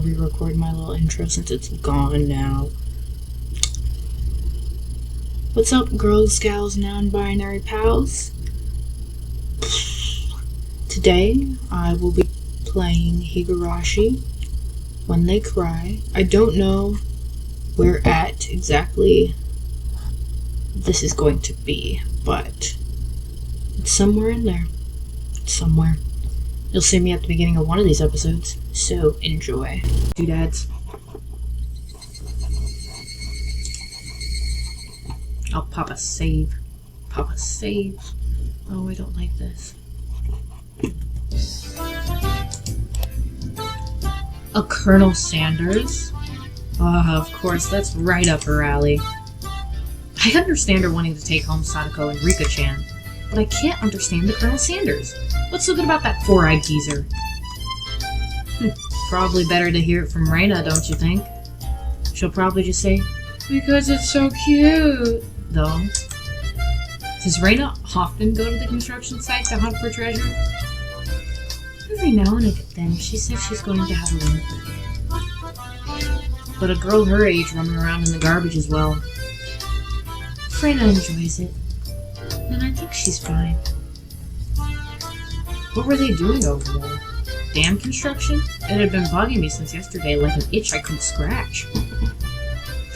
re-record my little intro since it's gone now. What's up, girls, gals, non-binary pals? Today, I will be playing Higurashi, When They Cry. I don't know where at exactly this is going to be, but it's somewhere in there. It's somewhere. You'll see me at the beginning of one of these episodes, so enjoy. Doodads. I'll pop a save. Pop a save. Oh, I don't like this. A Colonel Sanders? Oh, of course, that's right up her alley. I understand her wanting to take home Sadako and Rika-chan, but I can't understand the Colonel Sanders. What's so good about that four-eyed geezer? Probably better to hear it from Reina, don't you think? She'll probably just say, "Because it's so cute," though. Does Reina often go to the construction site to hunt for treasure? Every now and then, she says she's going to have a limit. But a girl her age roaming around in the garbage as well. If Reina enjoys it, then I think she's fine. What were they doing over there? Dam construction? It had been bugging me since yesterday like an itch I couldn't scratch.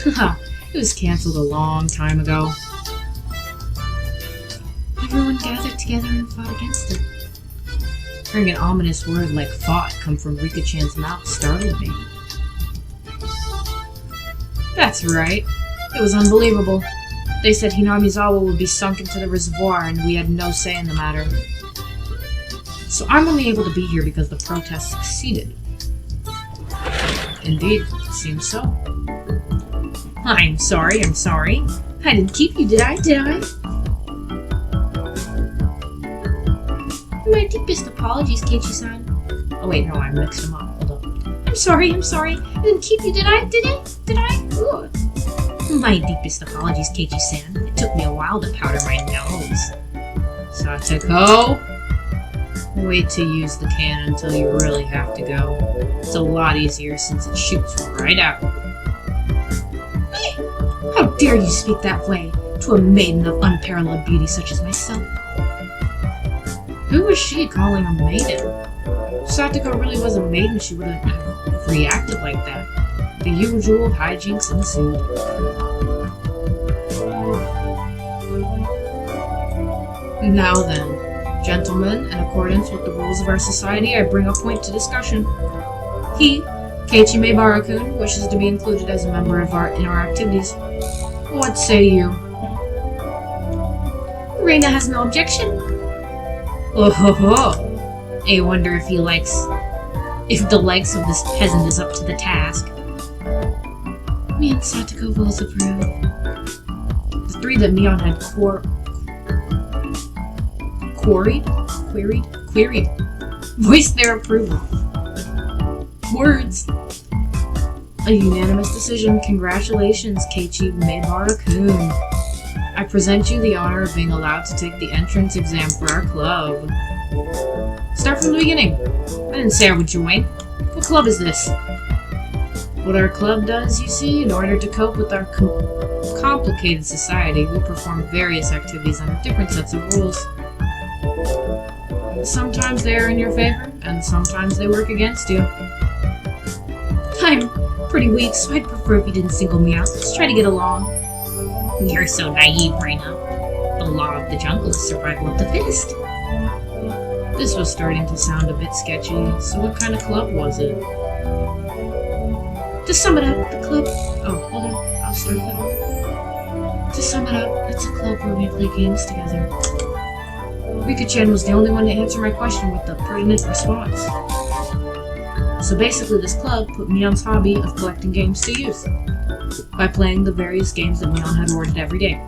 Haha, it was cancelled a long time ago. Everyone gathered together and fought against it. Hearing an ominous word like fought come from Rika-chan's mouth startled me. That's right. It was unbelievable. They said Hinamizawa would be sunk into the reservoir and we had no say in the matter. So I'm only able to be here because the protest succeeded. Indeed, it seems so. I'm sorry. I didn't keep you, did I? My deepest apologies, Keiichi-san. Oh wait, no, I mixed them up. Hold up. I'm sorry. I didn't keep you, did I? Ooh. My deepest apologies, Keiichi-san. It took me a while to powder my nose. Satoko! Wait to use the cannon until you really have to go. It's a lot easier since it shoots right out. How dare you speak that way to a maiden of unparalleled beauty such as myself? Who was she calling a maiden? If Satoko really was a maiden, she wouldn't have reacted like that. The usual hijinks ensued. Now then, gentlemen, in accordance with the rules of our society, I bring a point to discussion. He, Keiichi Maebara-kun, wishes to be included as a member of in our activities. What say you? Reina has no objection. Oh ho ho! I wonder if the likes of this peasant is up to the task. Me and Satoko both approve. The three that Mion had queried, voiced their approval. Words. A unanimous decision. Congratulations, Keiichi Maebara-kun. I present you the honor of being allowed to take the entrance exam for our club. Start from the beginning. I didn't say I would join. What club is this? What our club does, you see, in order to cope with our complicated society, we perform various activities under different sets of rules. Sometimes they are in your favor, and sometimes they work against you. I'm pretty weak, so I'd prefer if you didn't single me out. Let's try to get along. You're so naive, Reina. The law of the jungle is survival of the fittest. This was starting to sound a bit sketchy, so what kind of club was it? To sum it up, the club... Oh, hold on. I'll start that over. To sum it up, it's a club where we play games together. Rika-chan was the only one to answer my question with the pertinent response. So basically this club put Mion's hobby of collecting games to use by playing the various games that Mion had ordered every day.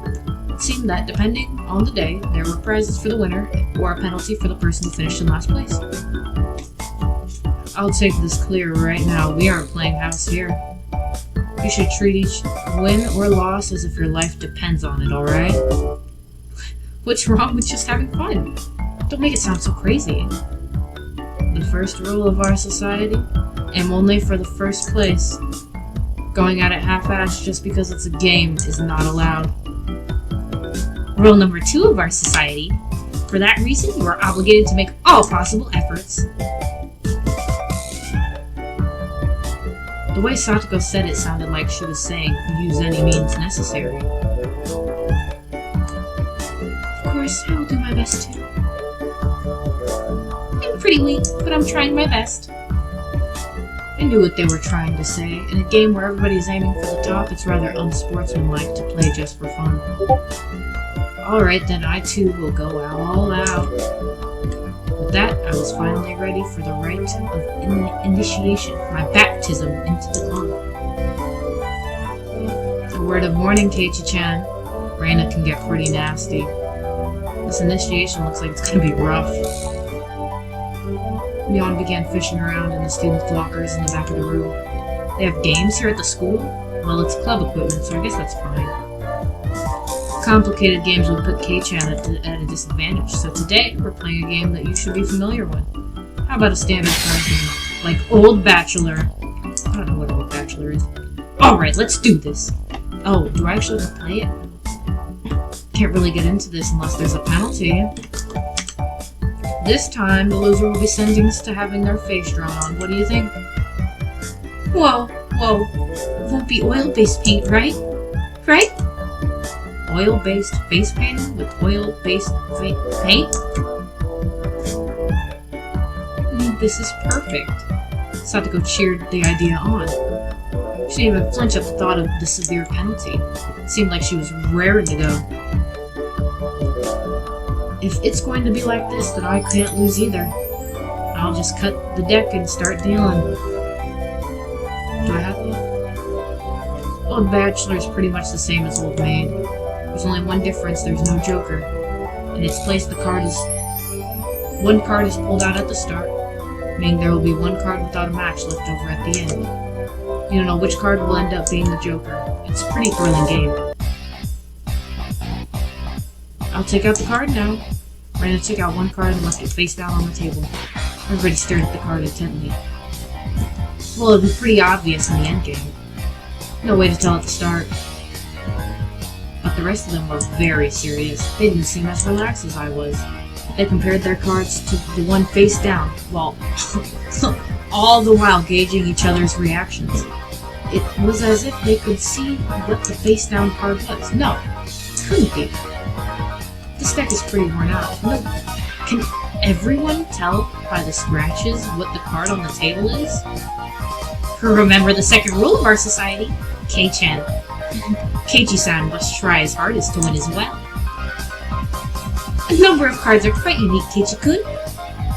It seemed that, depending on the day, there were prizes for the winner or a penalty for the person who finished in last place. I'll take this clear right now, we aren't playing house here. You should treat each win or loss as if your life depends on it, alright? What's wrong with just having fun? Don't make it sound so crazy. The first rule of our society? Aim only for the first place. Going at it half-assed just because it's a game is not allowed. Rule number 2 of our society. For that reason, you are obligated to make all possible efforts. The way Satoko said it sounded like she was saying, use any means necessary. Of course, I will do my best too. I'm pretty weak, but I'm trying my best. I knew what they were trying to say. In a game where everybody's aiming for the top, it's rather unsportsmanlike to play just for fun. Alright then, I too will go all out. With that, I was finally ready for the rite of initiation, my baptism into the club. A word of warning, Keiichi-chan. Reina can get pretty nasty. This initiation looks like it's gonna be rough. Leon began fishing around in the students' lockers in the back of the room. They have games here at the school? Well, it's club equipment, so I guess that's fine. Complicated games would put Kei-chan at a disadvantage, so today we're playing a game that you should be familiar with. How about a standard card game, like Old Bachelor? I don't know what Old Bachelor is. Alright, let's do this. Oh, do I actually have to play it? Can't really get into this unless there's a penalty. This time, the loser will be sentenced to having their face drawn on. What do you think? Whoa. It won't be oil-based paint, right? Right? Oil-based face painting with oil-based paint? This is perfect. Satoko cheered the idea on. She didn't even flinch at the thought of the severe penalty. It seemed like she was raring to go. If it's going to be like this, then I can't lose either. I'll just cut the deck and start dealing. Do I have to? Old Bachelor is pretty much the same as Old Maid. There's only one difference, there's no Joker. In its place, one card is pulled out at the start, meaning there will be one card without a match left over at the end. You don't know which card will end up being the Joker. It's a pretty thrilling game. I'll take out the card now. Reina took out one card and left it face down on the table. Everybody stared at the card intently. Well, it'd be pretty obvious in the endgame. No way to tell at the start. But the rest of them were very serious. They didn't seem as relaxed as I was. They compared their cards to the one face down, while all the while gauging each other's reactions. It was as if they could see what the face down card was. No, it couldn't be. This deck is pretty worn out. No, can everyone tell by the scratches what the card on the table is? Remember the second rule of our society? Kei-chan. Keiichi-san must try his hardest to win as well. A number of cards are quite unique, Keiichi-kun.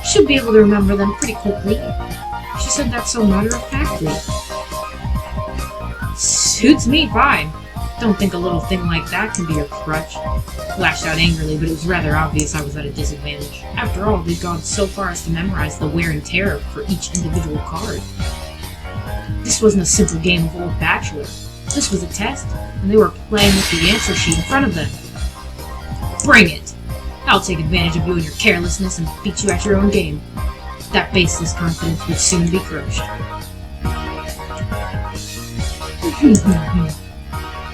Should be able to remember them pretty quickly. She said that so matter-of-factly. Suits me fine. Don't think a little thing like that can be your crutch. Lashed out angrily, but it was rather obvious I was at a disadvantage. After all, they'd gone so far as to memorize the wear and tear for each individual card. This wasn't a simple game of Old Bachelor. This was a test, and they were playing with the answer sheet in front of them. Bring it! I'll take advantage of you and your carelessness and beat you at your own game. That baseless confidence would soon be crushed.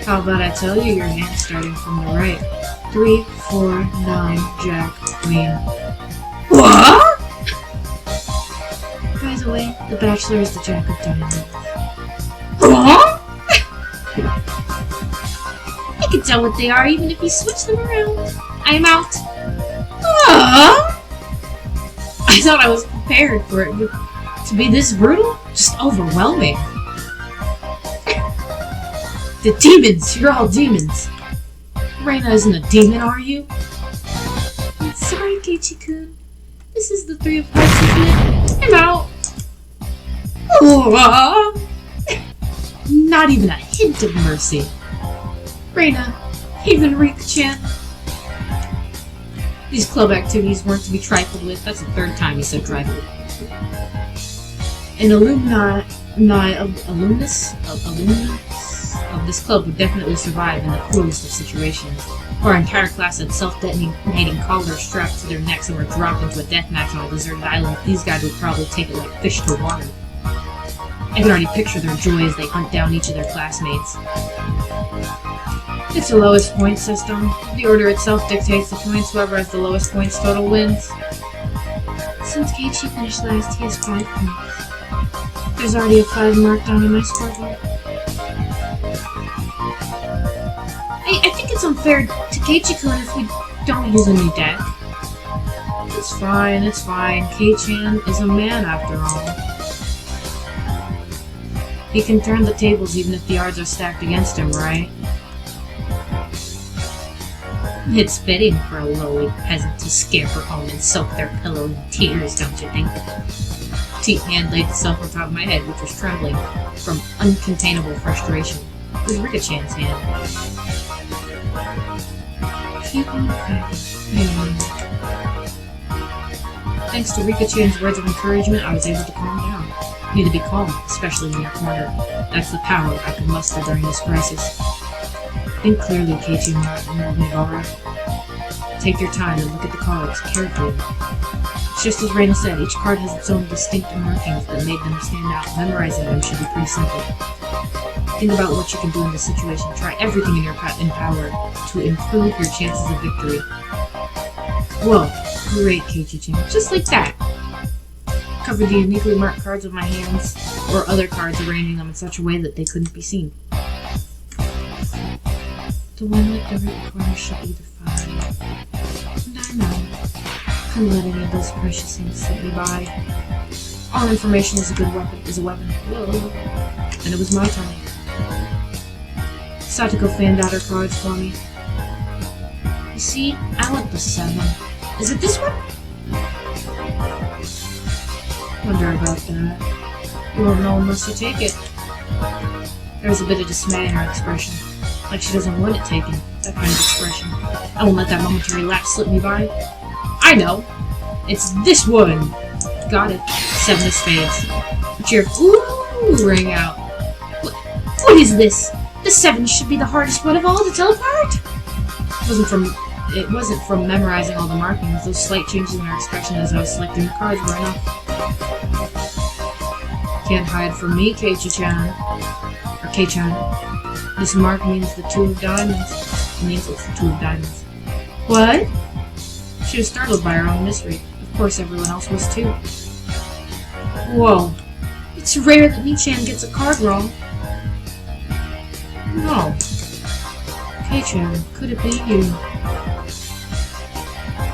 How about I tell you your hand starting from the right? 3, 4, 9, Jack, Queen. What? By the way, the Bachelor is the Jack of Diamonds. Huh? I can tell what they are even if you switch them around. I am out. I thought I was prepared for it, but to be this brutal? Just overwhelming. The demons! You're all demons! Reina isn't a demon, are you? I'm sorry, Keiichi-kun. This is the 3 of Hearts, isn't it? I'm out! Not even a hint of mercy. Reina, even Rika-chan. These club activities weren't to be trifled with. That's the 3rd time he said trifled. An alumnus of this club would definitely survive in the cruelest of situations. Our entire class had self-detonating collars strapped to their necks and were dropped into a deathmatch on a deserted island. These guys would probably take it like fish to water. I can already picture their joy as they hunt down each of their classmates. It's a lowest point system. The order itself dictates the points, whoever has the lowest points total wins. Since Keiichi finished last, he has 5 points. There's already a 5 marked down on my scoreboard. I think it's unfair to Keiichi-kun if we don't use a new deck. It's fine, it's fine. Kei-chan is a man after all. He can turn the tables even if the odds are stacked against him, right? It's fitting for a lowly peasant to scamper home and soak their pillow in tears, don't you think? Teat hand laid itself on top of my head, which was trembling from uncontainable frustration. It was Rika-chan's hand. Thanks to Rika-chan's words of encouragement, I was able to calm down. Need to be calm, especially in your corner. That's the power I could muster during this crisis. Think clearly, Keiichi Mibara. Take your time and look at the cards carefully. It's just as Reina said, each card has its own distinct markings that made them stand out. Memorizing them should be pretty simple. Think about what you can do in this situation. Try everything in your power to improve your chances of victory. Whoa, great, Keiichi-chan. Just like that. Covered the uniquely marked cards with my hands, or other cards, arranging them in such a way that they couldn't be seen. The one with the red corner should be the 5. And I know. Couldn't let any of those precious things slip me by. All information is a weapon. Whoa. And it was my turn. Satoko fanned out her cards for me. You see, I want the 7. Is it this one? Wonder about that. You won't know unless you take it. There's a bit of dismay in her expression. Like she doesn't want it taken. That kind of expression. I won't let that momentary lapse slip me by. I know! It's this one! Got it. 7 of spades. A cheer ooh rang out. What is this? The 7 should be the hardest one of all to tell apart! It wasn't from memorizing all the markings. Those slight changes in her expression as I was selecting the cards were enough. Can't hide from me, Keiichi-chan. Or Kei-chan. This mark means the 2 of diamonds. It means it's the 2 of diamonds. What? She was startled by her own mystery. Of course everyone else was too. Whoa. It's rare that Mi-chan gets a card wrong. No. Kei-chan, could it be you?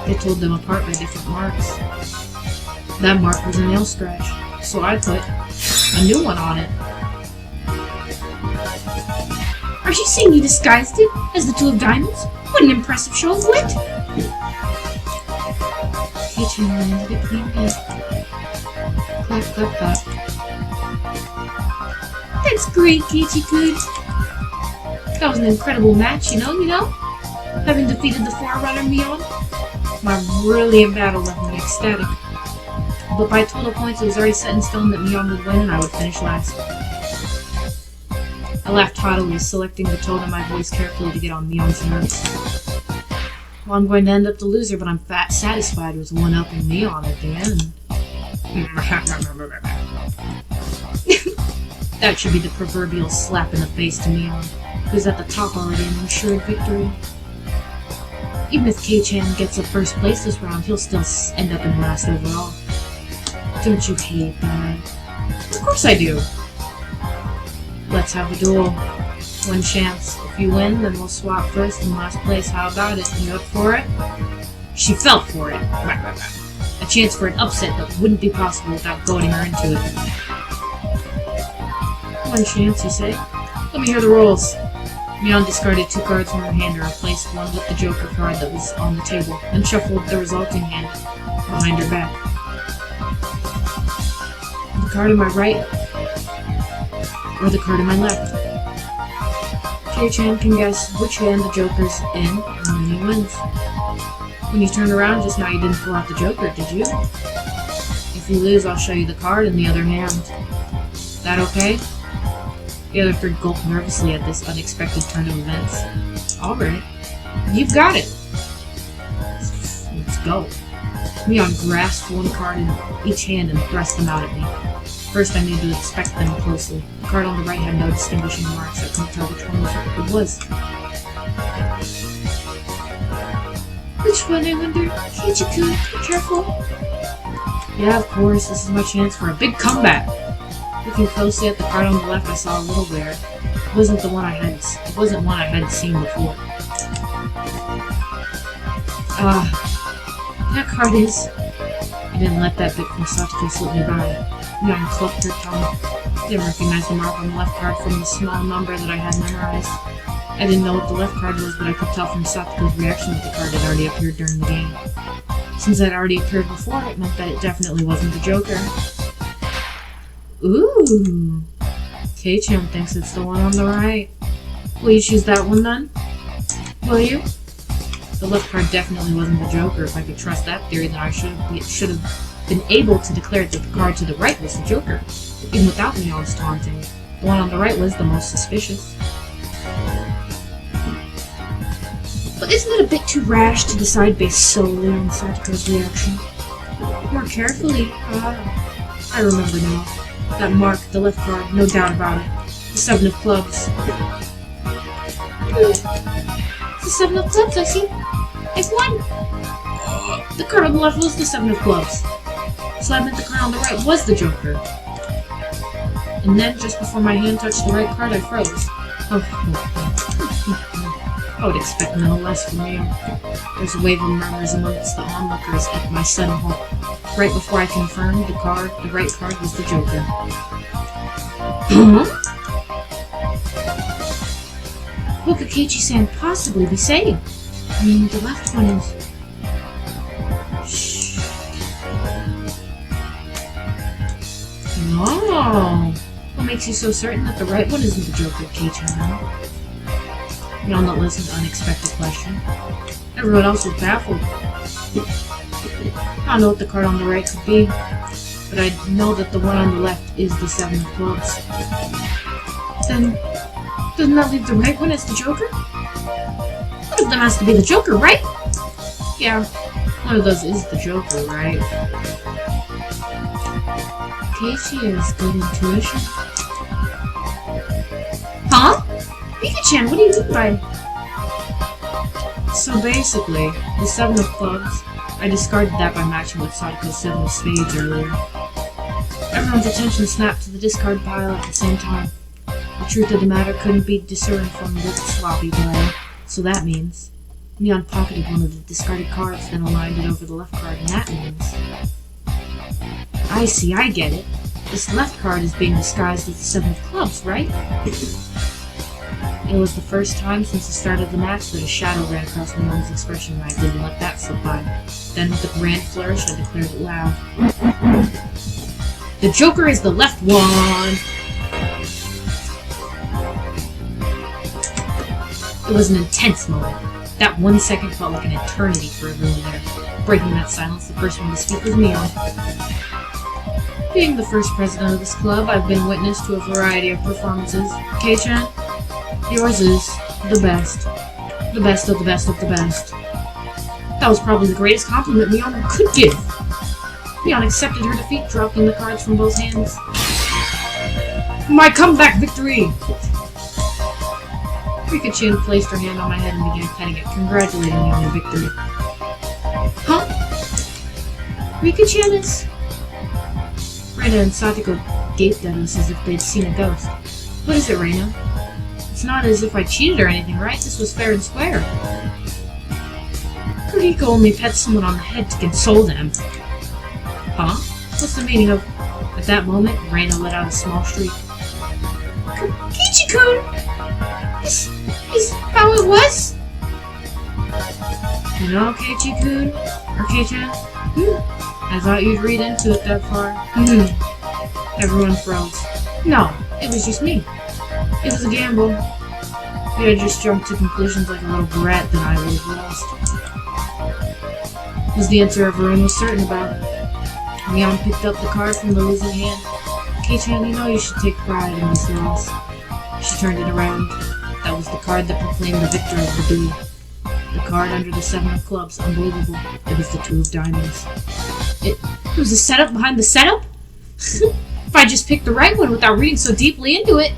They told them apart by different marks. That mark was a nail scratch, so I put a new one on it. Are you saying you disguised it as the 2 of diamonds? What an impressive show of wit! Kei-chan landed a clean hit. Clap, clap, clap. That's great, Keiichi-kun. That was an incredible match, you know? Having defeated the Forerunner Mion, my brilliant battle left me ecstatic. But by total points, it was already set in stone that Mion would win and I would finish last. I laughed haughtily, selecting the tone of my voice carefully to get on Mion's nerves. Well, I'm going to end up the loser, but I'm satisfied with one-upping Mion at the end. That should be the proverbial slap in the face to Mion, who's at the top already and ensured victory. Even if Kei-chan gets a first place this round, he'll still end up in last overall. Don't you hate that? Of course I do. Let's have a duel. One chance. If you win, then we'll swap first and last place. How about it? You up for it? She fell for it. A chance for an upset that wouldn't be possible without goading her into it. One chance, you say? Let me hear the rolls. Mion discarded 2 cards from her hand and replaced one with the Joker card that was on the table, and shuffled the resulting hand behind her back. The card in my right, or the card in my left. Kei-chan can guess which hand the Joker's in, and then he wins. When you turned around just now, you didn't pull out the Joker, did you? If you lose, I'll show you the card in the other hand. That okay? The other 3 gulped nervously at this unexpected turn of events. Alright. You've got it. Let's go. Leon grasped one card in each hand and thrust them out at me. First, I needed to inspect them closely. The card on the right had no distinguishing marks. I couldn't tell which one it was. Which one, I wonder? Keiichi-kun, be careful. Yeah, of course. This is my chance for a big comeback. Looking closely at the card on the left, I saw a little bear. It wasn't one I hadn't seen before. That card is... I didn't let that bit from Satoko slip me by. Leon clucked her tongue. I didn't recognize the mark on the left card from the small number that I had memorized. I didn't know what the left card was, but I could tell from Satoko's reaction that the card had already appeared during the game. Since it had already appeared before, it meant that it definitely wasn't the Joker. Ooh! Kei-chan thinks it's the one on the right. Will you choose that one then? Will you? The left card definitely wasn't the Joker. If I could trust that theory, then I should have been able to declare that the card to the right was the Joker, even without Leon's taunting. The one on the right was the most suspicious. But isn't it a bit too rash to decide based solely on Satoko's reaction? More carefully. I remember now. That mark, the left card, no doubt about it. The 7 of clubs. The 7 of clubs, I see. I've won! The card on the left was the 7 of clubs. So that meant the card on the right was the Joker. And then, just before my hand touched the right card, I froze. I would expect no less from you. There's a wave of murmurs amongst the onlookers at my sudden halt. Right before I confirmed the right card was the Joker. What could Keiichi-san possibly be saying? I mean, the left one is... Shh. No. What makes you so certain that the right one isn't the Joker, Keiichi-san? Y'all not listen to unexpected question. Everyone else was baffled. I don't know what the card on the right could be, but I know that the one on the left is the 7 of clubs. Then, doesn't that leave the right one as the Joker? One of them has to be the Joker, right? Yeah, one of those is the Joker, right? Keiichi has good intuition. Huh? Mika-chan, what do you mean by... So basically, the 7 of clubs, I discarded that by matching with Satoko's 7 of spades earlier. Everyone's attention snapped to the discard pile at the same time. The truth of the matter couldn't be discerned from the sloppy play, so that means... Leon pocketed one of the discarded cards, then aligned it over the left card, and that means... I see, I get it. This left card is being disguised as the 7 of clubs, right? It was the first time since the start of the match that a shadow ran across Leon's expression, and I didn't let that slip by. Then, with a grand flourish, I declared it loud. The Joker is the left one! It was an intense moment. That 1 second felt like an eternity for everyone there. Breaking that silence, the first one to speak was Leon. Being the first president of this club, I've been witness to a variety of performances. Kei-chan? Yours is the best. The best of the best of the best. That was probably the greatest compliment Leon could give. Leon accepted her defeat, dropping the cards from both hands. My comeback victory! Rika-chan placed her hand on my head and began petting it, congratulating me on the victory. Huh? Rika-chan is... Reina and Satoko gaped at us as if they'd seen a ghost. What is it, Reina? It's not as if I cheated or anything, right? This was fair and square. Kuriko only pets someone on the head to console them. Huh? What's the meaning of... At that moment, Reina let out a small shriek. Keiichi-kun! Is how it was? You know, Keiichi-kun? Or Kei-chan? I thought you'd read into it that far. Everyone froze. No, it was just me. It was a gamble. If you had just jumped to conclusions like a little brat, then I would have lost. Was the answer everyone was certain about. Leon picked up the card from the losing hand. Kei-chan, you know you should take pride in this loss. She turned it around. That was the card that proclaimed the victor of the duel. The card under the 7 of clubs. Unbelievable. It was the 2 of diamonds. It was a setup behind the setup? If I just picked the right one without reading so deeply into it.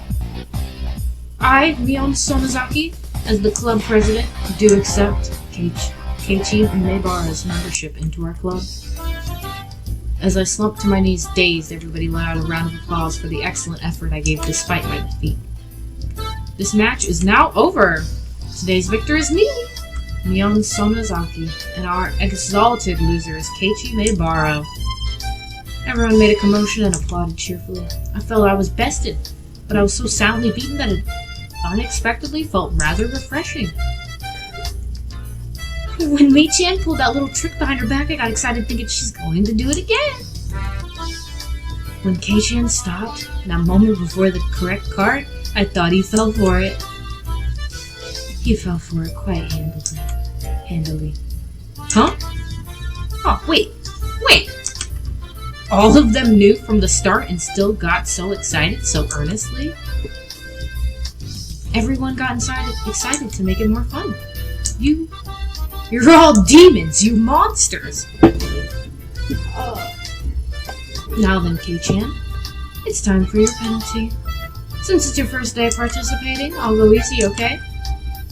I, Mion Sonozaki, as the club president, do accept Keiichi Maebara's membership into our club. As I slumped to my knees dazed, everybody let out a round of applause for the excellent effort I gave despite my defeat. This match is now over. Today's victor is me, Mion Sonozaki, and our exalted loser is Keiichi Maebara. Everyone made a commotion and applauded cheerfully. I felt I was bested, but I was so soundly beaten that it unexpectedly felt rather refreshing. When Mei-chan pulled that little trick behind her back, I got excited thinking she's going to do it again. When Kei-chan stopped, that moment before the correct card, I thought he fell for it. He fell for it quite handily. Huh? Oh, wait. All of them knew from the start and still got so excited so earnestly? Everyone got excited to make it more fun. You're all demons, you monsters! Now then, Kei-chan, it's time for your penalty. Since it's your first day participating, I'll go easy, okay?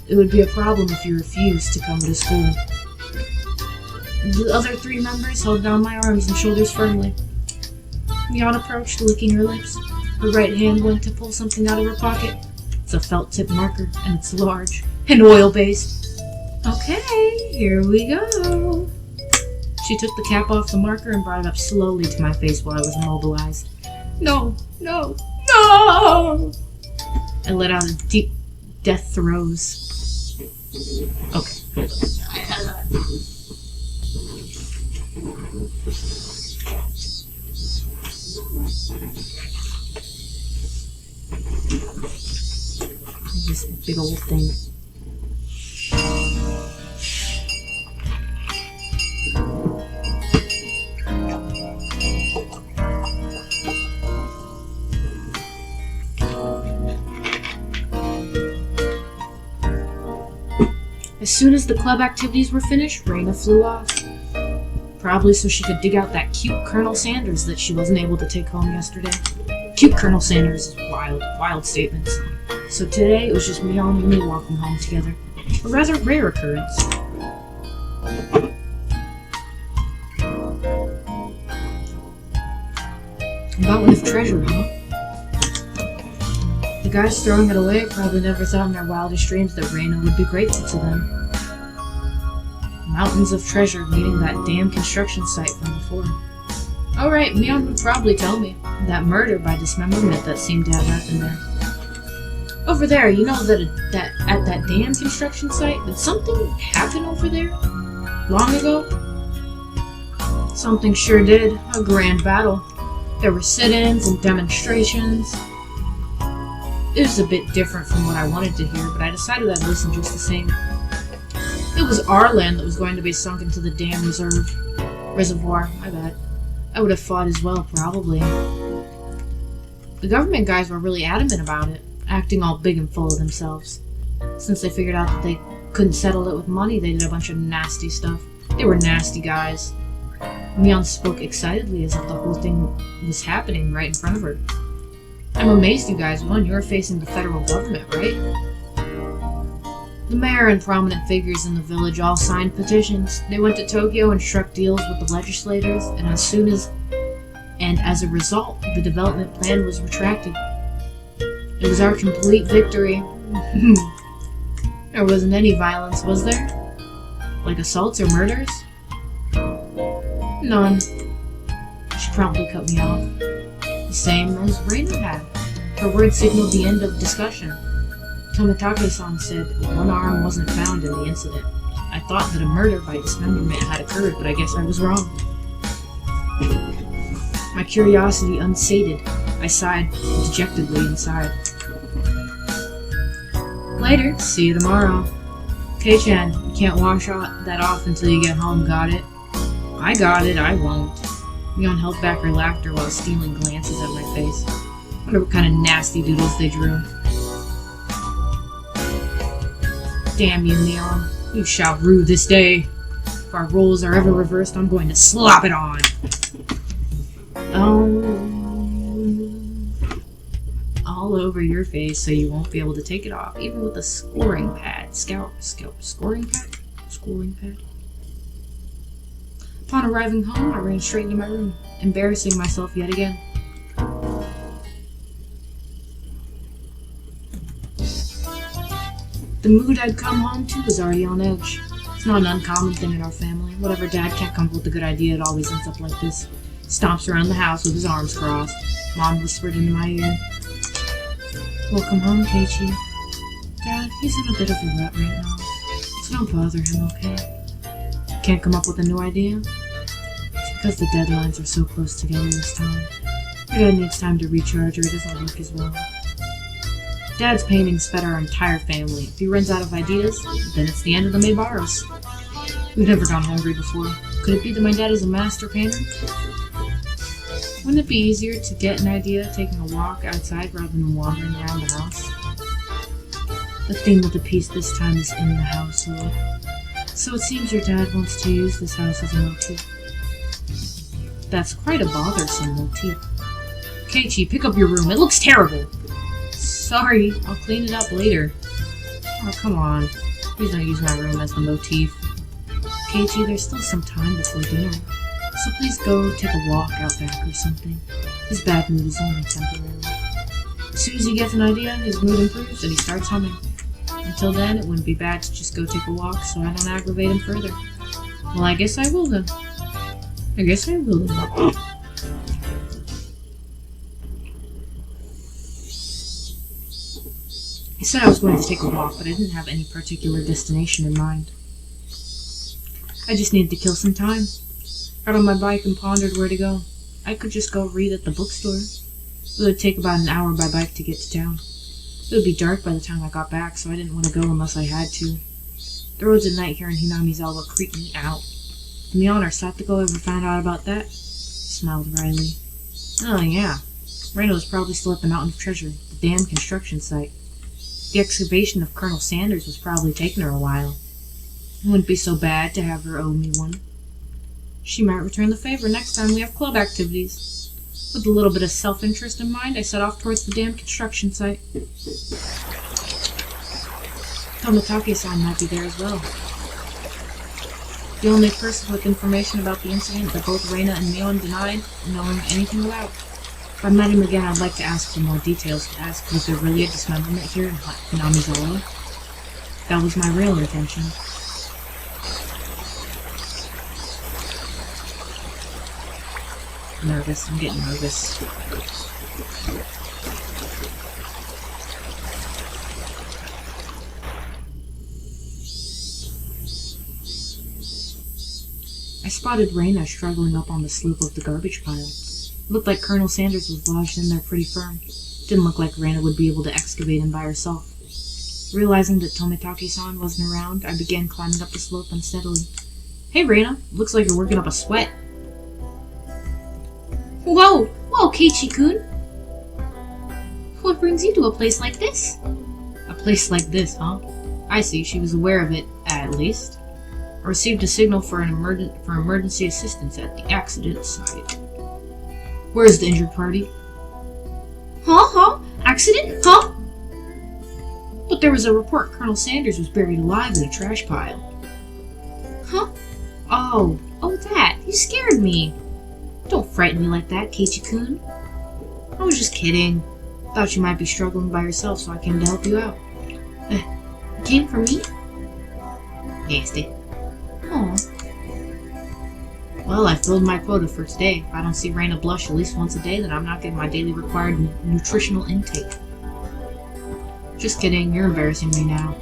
It would be a problem if you refused to come to school. The other 3 members held down my arms and shoulders firmly. Mion approached, licking her lips. Her right hand went to pull something out of her pocket. It's a felt-tip marker, and it's large and oil-based. Okay, here we go. She took the cap off the marker and brought it up slowly to my face while I was immobilized. No! I let out a deep death throes. Okay, hold on. This big old thing. As soon as the club activities were finished, Raina flew off. Probably so she could dig out that cute Colonel Sanders that she wasn't able to take home yesterday. Cute Colonel Sanders is wild statements. So today it was just Mion and me walking home together. A rather rare occurrence. Mountain of treasure, huh? The guys throwing it away probably never thought in their wildest dreams that Raina would be grateful to them. Mountains of treasure, meaning that damn construction site from before. Alright, Mion would probably tell me. That murder by dismemberment that seemed to have happened there. Over there, you know that at that damn construction site, did something happen over there? Long ago? Something sure did. A grand battle. There were sit-ins and demonstrations. It was a bit different from what I wanted to hear, but I decided I'd listen just the same. It was our land that was going to be sunk into the damn reservoir, my bad. I would have fought as well, probably. The government guys were really adamant about it, acting all big and full of themselves. Since they figured out that they couldn't settle it with money, they did a bunch of nasty stuff. They were nasty guys. Mion spoke excitedly as if the whole thing was happening right in front of her. I'm amazed you guys won. You're facing the federal government, right? The mayor and prominent figures in the village all signed petitions. They went to Tokyo and struck deals with the legislators, and as a result, the development plan was retracted. It was our complete victory. There wasn't any violence, was there? Like assaults or murders? None. She promptly cut me off. The same as Raina had. Her words signaled the end of discussion. Tomitake-san said one arm wasn't found in the incident. I thought that a murder by dismemberment had occurred, but I guess I was wrong. My curiosity unsated, I sighed dejectedly inside. Later, see you tomorrow. Kei-chan, you can't wash that off until you get home, got it? I got it, I won't. Mion held back her laughter while stealing glances at my face. I wonder what kind of nasty doodles they drew. Damn you, Mion. You shall rue this day. If our roles are ever reversed, I'm going to slap it on. All over your face so you won't be able to take it off, even with a scoring pad. Scoring pad? Upon arriving home, I ran straight into my room, embarrassing myself yet again. The mood I'd come home to was already on edge. It's not an uncommon thing in our family. Whatever Dad can't come up with a good idea, it always ends up like this. Stomps around the house with his arms crossed. Mom whispered into my ear, "Welcome home, Keiichi. Dad, he's in a bit of a rut right now, so don't bother him, okay? Can't come up with a new idea? It's because the deadlines are so close together this time. Your dad needs time to recharge or it doesn't work as well. Dad's paintings fed our entire family. If he runs out of ideas, then it's the end of the Maybaros. We've never gone hungry before. Could it be that my dad is a master painter? Wouldn't it be easier to get an idea taking a walk outside rather than wandering around the house? The theme of the piece this time is in the household. So it seems your dad wants to use this house as a motif. That's quite a bothersome motif. Keiichi, pick up your room. It looks terrible. Sorry, I'll clean it up later. Oh, come on. Please don't use my room as the motif. Keiichi, there's still some time before dinner. So please go take a walk out back or something. His bad mood is only temporary. As soon as he gets an idea, his mood improves and he starts humming. Until then, it wouldn't be bad to just go take a walk so I don't aggravate him further. Well, I guess I will then. I said I was going to take a walk, but I didn't have any particular destination in mind. I just needed to kill some time. Got on my bike and pondered where to go. I could just go read at the bookstore. It would take about an hour by bike to get to town. It would be dark by the time I got back, so I didn't want to go unless I had to. The roads at night here in Hinamizawa creep me out. And the honor Satoko ever found out about that? Smiled wryly. Oh yeah. Reina was probably still at the Mountain of Treasure, the damn construction site. The excavation of Colonel Sanders was probably taking her a while. It wouldn't be so bad to have her owe me one. She might return the favor next time we have club activities. With a little bit of self-interest in mind, I set off towards the damn construction site. Tomitake-san might be there as well. The only person with information about the incident that both Reina and Mion denied knowing anything about. If I met him again, I'd like to ask for more details. To ask, was there really a dismemberment here in Hinamizawa? That was my real intention. Nervous. I'm getting nervous. I spotted Reina struggling up on the slope of the garbage pile. It looked like Colonel Sanders was lodged in there pretty firm. Didn't look like Reina would be able to excavate him by herself. Realizing that Tomitake-san wasn't around, I began climbing up the slope unsteadily. Hey Reina, looks like you're working up a sweat. Whoa, Keiichi-kun. What brings you to a place like this? A place like this, huh? I see, she was aware of it, at least. I received a signal for emergency assistance at the accident site. Where's the injured party? Huh? Accident? Huh? But there was a report Colonel Sanders was buried alive in a trash pile. Huh? Oh, that. You scared me. Don't frighten me like that, Keiichi-kun. I was just kidding. Thought you might be struggling by yourself, so I came to help you out. You came for me? Nasty. Aw. Well, I filled my quota for today. If I don't see Reina blush at least once a day, then I'm not getting my daily required nutritional intake. Just kidding, you're embarrassing me now.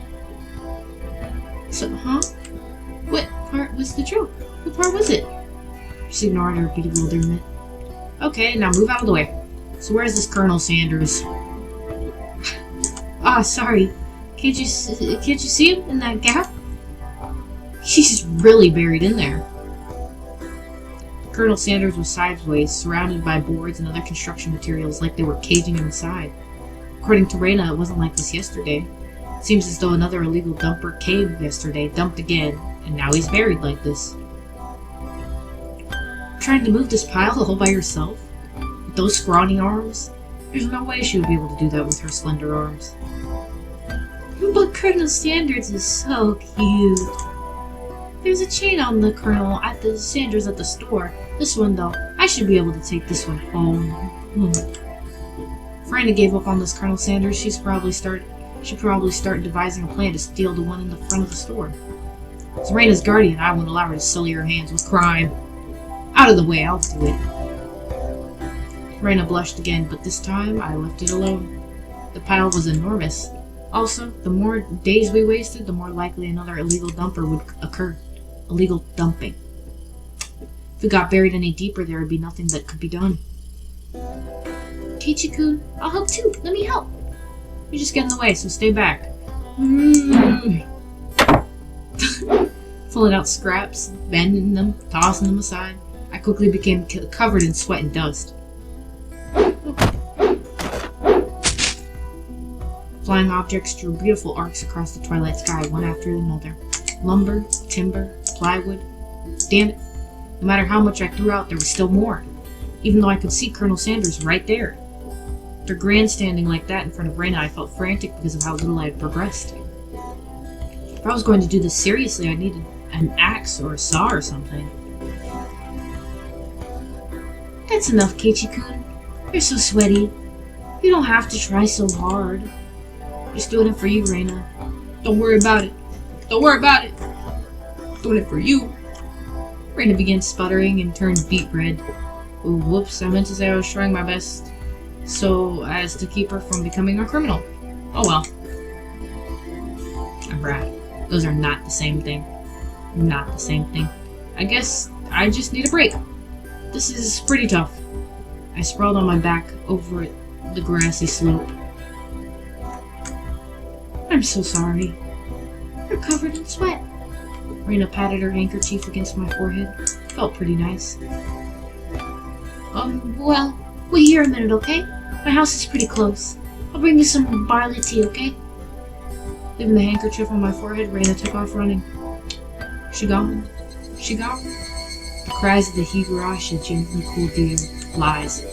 So, huh? What part was the joke? What part was it? She ignored her bewilderment. Okay, now move out of the way. So where's this Colonel Sanders? Sorry. Can't you see him in that gap? He's really buried in there. Colonel Sanders was sideways, surrounded by boards and other construction materials like they were caging him inside. According to Reina, it wasn't like this yesterday. Seems as though another illegal dumper came yesterday, dumped again, and now he's buried like this. Trying to move this pile all by herself? With those scrawny arms? There's no way she would be able to do that with her slender arms. But Colonel Sanders is so cute. There's a chain on the Colonel at the Sanders at the store. This one, though, I should be able to take this one home. If Raina gave up on this Colonel Sanders, she'd probably start devising a plan to steal the one in the front of the store. As Raina's guardian, I won't allow her to sully her hands with crime. Out of the way, I'll do it. Raina blushed again, but this time I left it alone. The pile was enormous. Also, the more days we wasted, the more likely another illegal dumper would occur. Illegal dumping. If it got buried any deeper, there would be nothing that could be done. Keiichi-kun, I'll help too. Let me help. You just get in the way, so stay back. Pulling out scraps, bending them, tossing them aside, I quickly became covered in sweat and dust. Flying objects drew beautiful arcs across the twilight sky, one after another. Lumber, timber, plywood. Damn it. No matter how much I threw out, there was still more. Even though I could see Colonel Sanders right there. After grandstanding like that in front of Raina, I felt frantic because of how little I had progressed. If I was going to do this seriously, I needed an axe or a saw or something. That's enough, Keiichi-kun. You're so sweaty. You don't have to try so hard. Just doing it for you, Raina. Don't worry about it. Don't worry about it. Doing it for you. Raina began sputtering and turned beet red. Oh, whoops, I meant to say I was trying my best so as to keep her from becoming a criminal. Oh well. A brat. Those are not the same thing. Not the same thing. I guess I just need a break. This is pretty tough. I sprawled on my back over the grassy slope. I'm so sorry. You're covered in sweat. Raina patted her handkerchief against my forehead. Felt pretty nice. Well, wait here a minute, okay? My house is pretty close. I'll bring you some barley tea, okay? Leaving the handkerchief on my forehead, Raina took off running. She gone? She gone? The cries of the Higurashi gently cooled the air. Lies.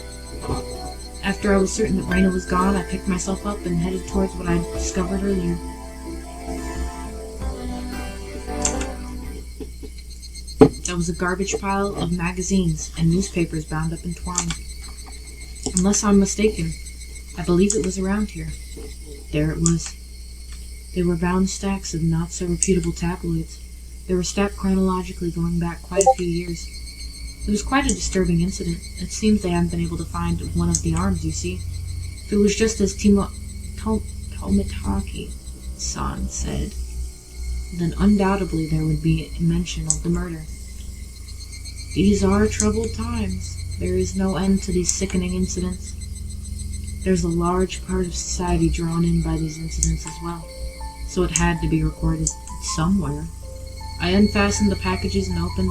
After I was certain that Raina was gone, I picked myself up and headed towards what I had discovered earlier. There was a garbage pile of magazines and newspapers bound up in twine. Unless I'm mistaken, I believe it was around here. There it was. They were bound stacks of not-so-reputable tabloids. They were stacked chronologically going back quite a few years. It was quite a disturbing incident. It seems they hadn't been able to find one of the arms, you see. If it was just as Tomitaki-san said, then undoubtedly there would be a mention of the murder. These are troubled times. There is no end to these sickening incidents. There's a large part of society drawn in by these incidents as well, so it had to be recorded somewhere. I unfastened the packages and opened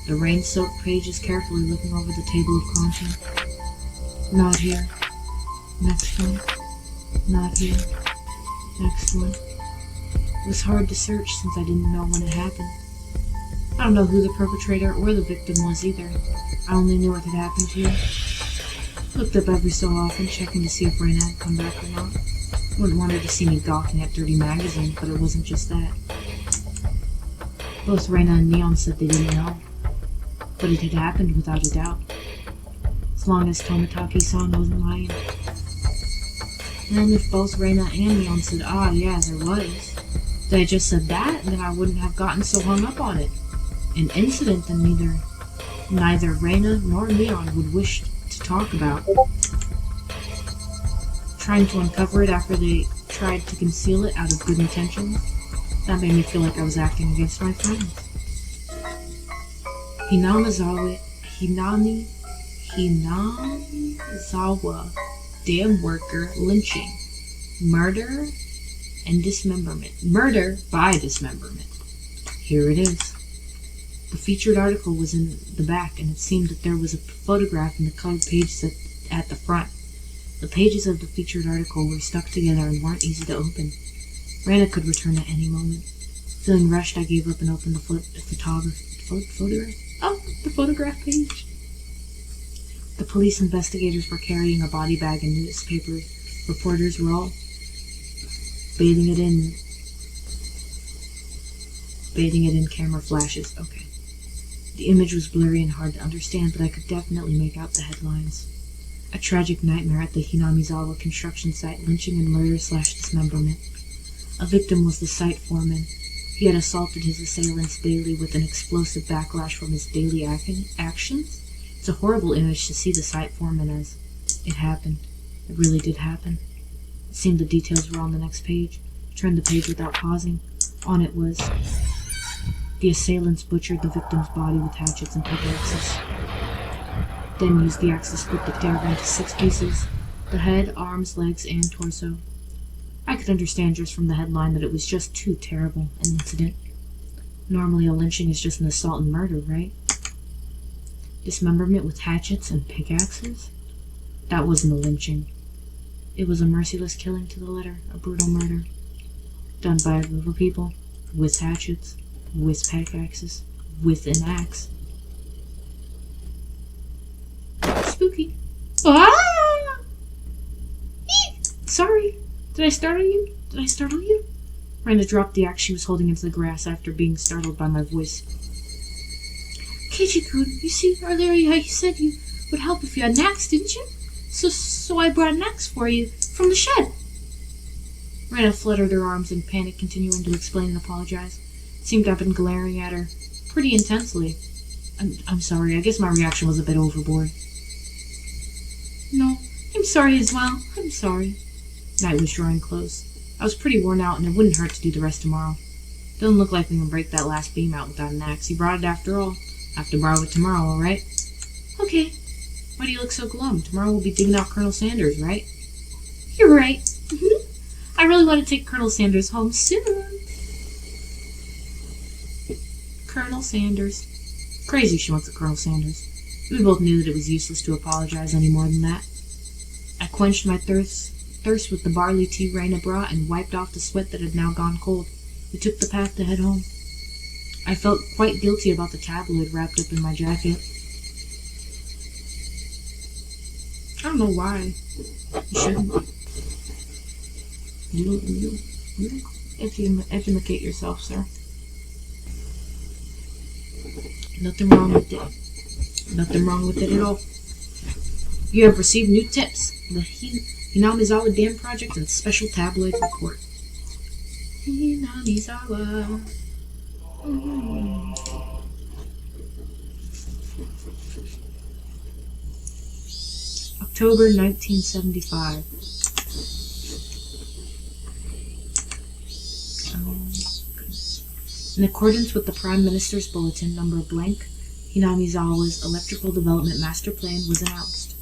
the rain-soaked pages carefully, looking over the table of contents. Not here. Next one. Not here. Next one. It was hard to search since I didn't know when it happened. I don't know who the perpetrator or the victim was either. I only knew what had happened here. Looked up every so often, checking to see if Raina had come back or not. Wouldn't want her to see me gawking at dirty magazines, but it wasn't just that. Both Raina and Neon said they didn't know, but it had happened without a doubt. As long as Tomitaki-san wasn't lying. And if both Raina and Neon said, ah, yeah, there was, if they had just said that, then I wouldn't have gotten so hung up on it. An incident that neither Raina nor Neon would wish to talk about. Trying to uncover it after they tried to conceal it out of good intentions, that made me feel like I was acting against my friends. Hinamizawa dam worker lynching, murder and dismemberment. Murder by dismemberment. Here it is. The featured article was in the back, and it seemed that there was a photograph in the colored pages at the front. The pages of the featured article were stuck together and weren't easy to open. Rana could return at any moment. Feeling rushed, I gave up and opened the photograph page. The police investigators were carrying a body bag and newspapers. Reporters were all bathing it in camera flashes. Okay. The image was blurry and hard to understand, but I could definitely make out the headlines. A tragic nightmare at the Hinamizawa construction site, lynching and murder/dismemberment. A victim was the site foreman. He had assaulted his assailants daily with an explosive backlash from his daily actions. It's a horrible image to see the site foreman as it happened. It really did happen. It seemed the details were on the next page. I turned the page without pausing. On it was: the assailants butchered the victim's body with hatchets and pickaxes, then used the axe to split the cadaver into 6 pieces: the head, arms, legs, and torso. I could understand just from the headline that it was just too terrible an incident. Normally a lynching is just an assault and murder, right? Dismemberment with hatchets and pickaxes? That wasn't a lynching. It was a merciless killing to the letter, a brutal murder, done by a group of people, with hatchets, with pickaxes, with an axe. Spooky. Ah! Eek! Sorry. Did I startle you? Rana dropped the axe she was holding into the grass after being startled by my voice. Keiichi-kun, you see, earlier you said you would help if you had an axe, didn't you? So I brought an axe for you, from the shed. Rana fluttered her arms in panic, continuing to explain and apologize. It seemed I've been glaring at her pretty intensely. I'm sorry, I guess my reaction was a bit overboard. No, I'm sorry as well. I'm sorry. Night was drawing close. I was pretty worn out, and it wouldn't hurt to do the rest tomorrow. Doesn't look like we can break that last beam out without an axe. You brought it after all. Have to borrow it tomorrow, all right? Okay. Why do you look so glum? Tomorrow we'll be digging out Colonel Sanders, right? You're right. I really want to take Colonel Sanders home soon. Colonel Sanders. Crazy she wants a Colonel Sanders. We both knew that it was useless to apologize any more than that. I quenched my thirst with the barley tea Rana brought and wiped off the sweat that had now gone cold. We took the path to head home. I felt quite guilty about the tabloid wrapped up in my jacket. I don't know why. You shouldn't. You educate yourself, sir. Nothing wrong with it. Nothing wrong with it at all. You have received new tips. The Hinamizawa Dam Project and Special Tabloid Report. Hinamizawa. October 1975. In accordance with the Prime Minister's Bulletin, number blank, Hinamizawa's Electrical Development Master Plan was announced.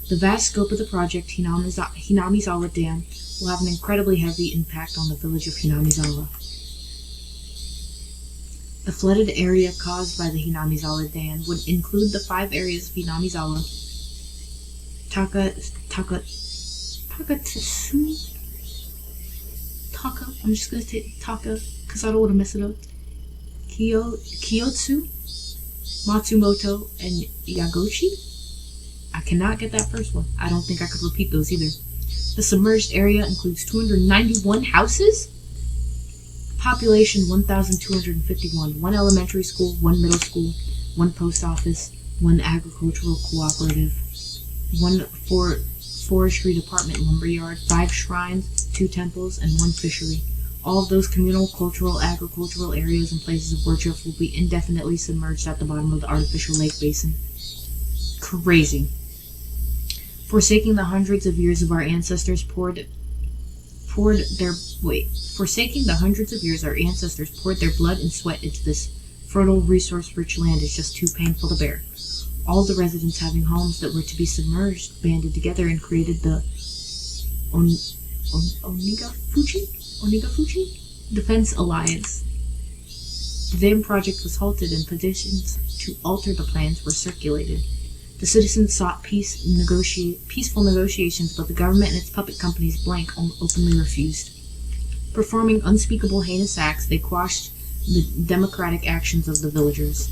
The vast scope of the project, Hinamizawa Dam, will have an incredibly heavy impact on the village of Hinamizawa. The flooded area caused by the Hinamizawa Dam would include the 5 areas of Hinamizawa: I'm just going to say Taka, because I don't want to mess it up. Kyotsu, Matsumoto, and Yagochi? I cannot get that first one. I don't think I could repeat those either. The submerged area includes 291 houses? Population 1,251. 1 elementary school, 1 middle school, 1 post office, 1 agricultural cooperative, 1 forestry department lumberyard, 5 shrines, 2 temples, and 1 fishery. All of those communal, cultural, agricultural areas and places of worship will be indefinitely submerged at the bottom of the artificial lake basin. Crazy. Forsaking the hundreds of years our ancestors poured their blood and sweat into this fertile, resource-rich land is just too painful to bear. All the residents having homes that were to be submerged banded together and created the Onigafuchi Defense Alliance. The dam project was halted and petitions to alter the plans were circulated. The citizens sought peaceful negotiations, but the government and its puppet companies openly refused. Performing unspeakable heinous acts, they quashed the democratic actions of the villagers.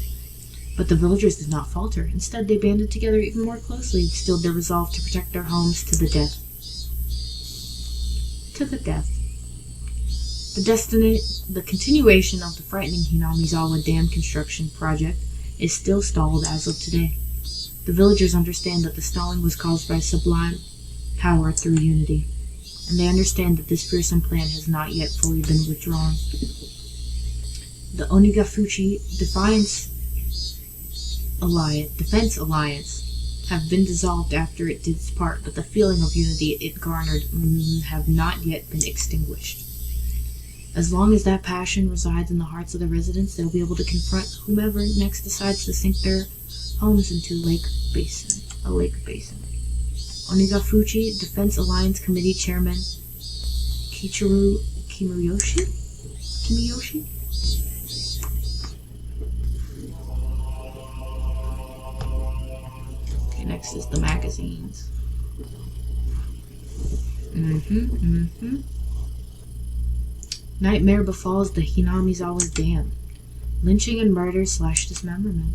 But the villagers did not falter. Instead, they banded together even more closely and instilled their resolve to protect their homes to the death. To the death. The continuation of the frightening Hinamizawa Dam construction project is still stalled as of today. The villagers understand that the stalling was caused by sublime power through unity, and they understand that this fearsome plan has not yet fully been withdrawn. The Onigafuchi Defense Alliance have been dissolved after it did its part, but the feeling of unity it garnered have not yet been extinguished. As long as that passion resides in the hearts of the residents, they'll be able to confront whomever next decides to sink their homes into a lake basin. Onigafuchi Defense Alliance Committee Chairman Kichiro Kimiyoshi? Okay, next is the magazines. Nightmare befalls the Hinamizawa Dam. Lynching and murder / dismemberment.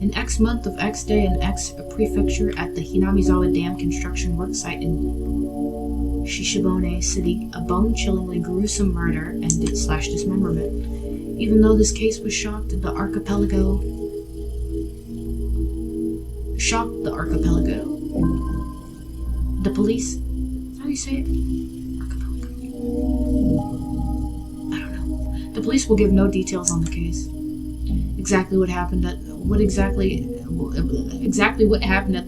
In X month of X day in X prefecture at the Hinamizawa Dam construction worksite in Shishibone City, a bone-chillingly gruesome murder ended / dismemberment. Even though this case was shocked the archipelago. The police. How do you say it? The police will give no details on the case. Exactly what happened at the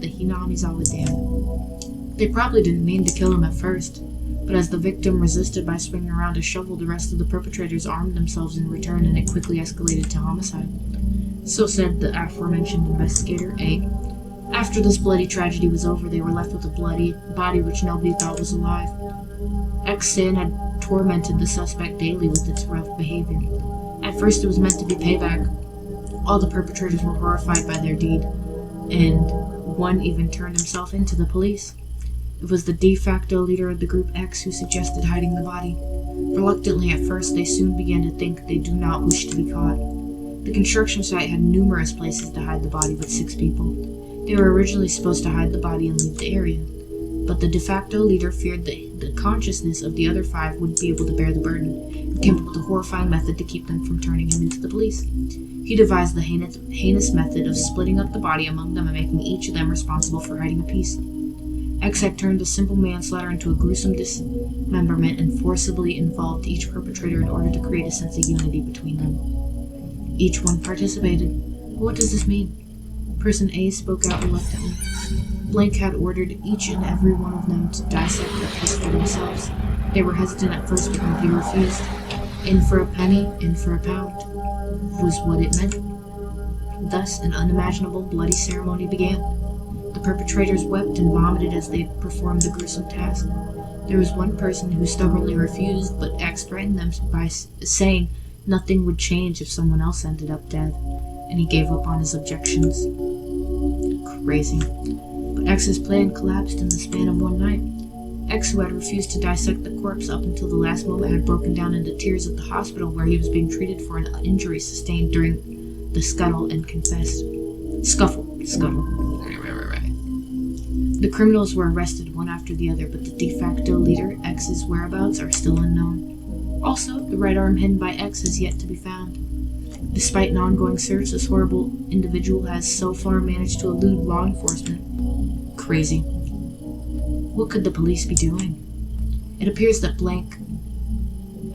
Hinamizawa Dam. They probably didn't mean to kill him at first, but as the victim resisted by swinging around a shovel, the rest of the perpetrators armed themselves in return, and it quickly escalated to homicide. So said the aforementioned investigator A. After this bloody tragedy was over, they were left with a bloody body which nobody thought was alive. X-Sin had tormented the suspect daily with its rough behavior. At first it was meant to be payback. All the perpetrators were horrified by their deed, and one even turned himself in to the police. It was the de facto leader of the Group X who suggested hiding the body. Reluctantly at first, they soon began to think they do not wish to be caught. The construction site had numerous places to hide the body with 6 people. They were originally supposed to hide the body and leave the area, but the de facto leader feared the consciousness of the other 5 would be able to bear the burden, and came up with a horrifying method to keep them from turning him into the police. He devised the heinous method of splitting up the body among them and making each of them responsible for hiding a piece. X had turned a simple manslaughter into a gruesome dismemberment and forcibly involved each perpetrator in order to create a sense of unity between them. Each one participated. What does this mean? Person A spoke out reluctantly. Blank had ordered each and every one of them to dissect their piece for themselves. They were hesitant at first, but nobody refused. In for a penny, in for a pound, was what it meant. Thus, an unimaginable bloody ceremony began. The perpetrators wept and vomited as they performed the gruesome task. There was one person who stubbornly refused, but X threatened them by saying nothing would change if someone else ended up dead, and he gave up on his objections. Crazy. But X's plan collapsed in the span of one night. X, who had refused to dissect the corpse up until the last moment, had broken down into tears at the hospital where he was being treated for an injury sustained during the scuffle and confessed. Scuffle. The criminals were arrested one after the other, but the de facto leader, X's whereabouts, are still unknown. Also, the right arm hidden by X has yet to be found. Despite an ongoing search, this horrible individual has so far managed to elude law enforcement. Crazy. What could the police be doing? It appears that Blank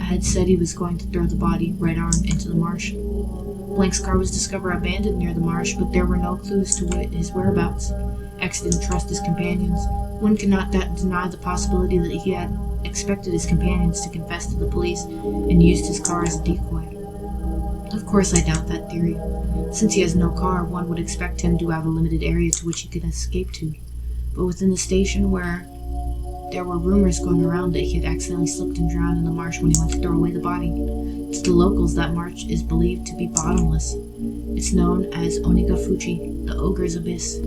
had said he was going to throw the body, right arm, into the marsh. Blank's car was discovered abandoned near the marsh, but there were no clues to his whereabouts. X didn't trust his companions. One cannot deny the possibility that he had expected his companions to confess to the police and used his car as a decoy. Of course I doubt that theory. Since he has no car, one would expect him to have a limited area to which he could escape to. But within the station, where there were rumors going around that he had accidentally slipped and drowned in the marsh when he went to throw away the body. To the locals, that marsh is believed to be bottomless. It's known as Onigafuchi, the Ogre's Abyss.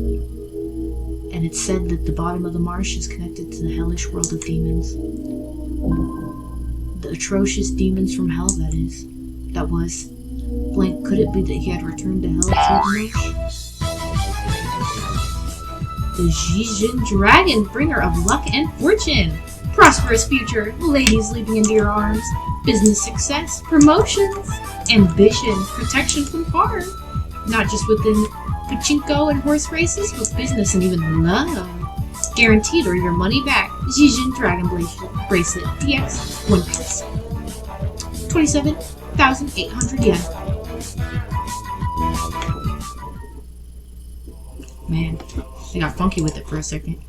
And it's said that the bottom of the marsh is connected to the hellish world of demons. The atrocious demons from hell, that is. That was. Blank, could it be that he had returned to hell through the The Zhijin Dragon, bringer of luck and fortune. Prosperous future, ladies leaping into your arms. Business success, promotions, ambition, protection from harm. Not just within pachinko and horse races, but business and even love. Guaranteed or your money back. Zhijin Dragon Bracelet, PX, 1 piece. 27,800 yen. Man, they got funky with it for a second.